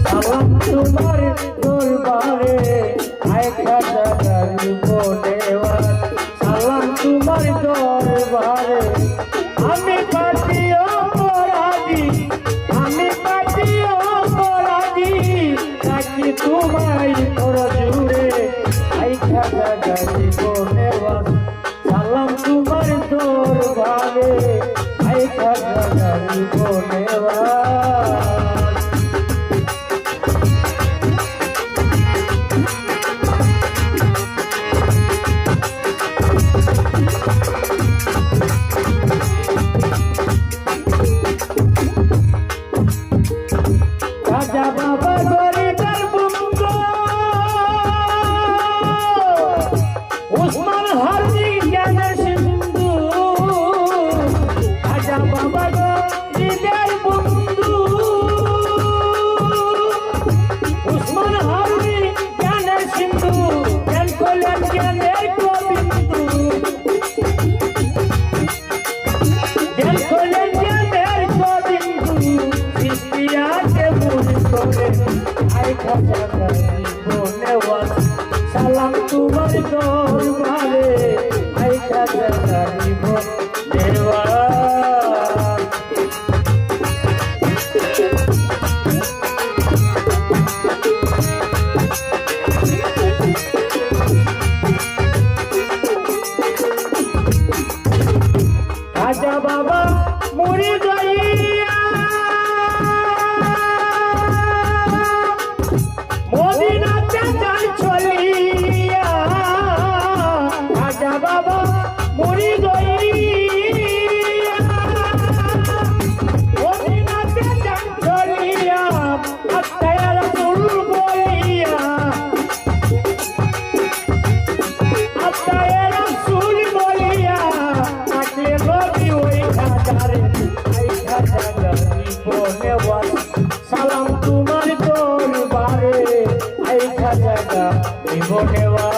সালাম তোমার দরবারে আয় খাজা গরিব নেওয়াজ সালাম তোমার দরবারে আমি পাপী অপরাধী নাকি তোমায় তোর জুড়ে আয় খাজা গরিব নেওয়াজ সালাম তোমার দরবারে আয় খাজা গরিব নেওয়াজ রাজা বাবা গরিবের বন্ধু উসমান হারনি জ্ঞানের সিন্ধু রাজা বাবা গরিবের বন্ধু উসমান হারনি জ্ঞানের সিন্ধু জ্ঞান করলেন জ্ঞানের গোবিন্দু জ্ঞান করলেন জ্ঞানের গোবিন্দু সৃষ্টিয়াকে আয় খাজা গরিব নেওয়াজ সালাম তোমার দরবারে আয় খাজা গরিব নেওয়াজ খাজা বাবা মুড়ি গইয়া মদিনাতে যান চলিয়া খাজা বাবা মুড়ি গইয়া মদিনাতে যান চলিয়া আত্মায় রাসূল বলিয়া আত্মায় রাসূল বলিয়া থাকলে নবী ওই খাজারে আই খাজা গরিব নেওয়াজ সালাম তোমার দরবারে আই খাজা গরিব নেওয়াজ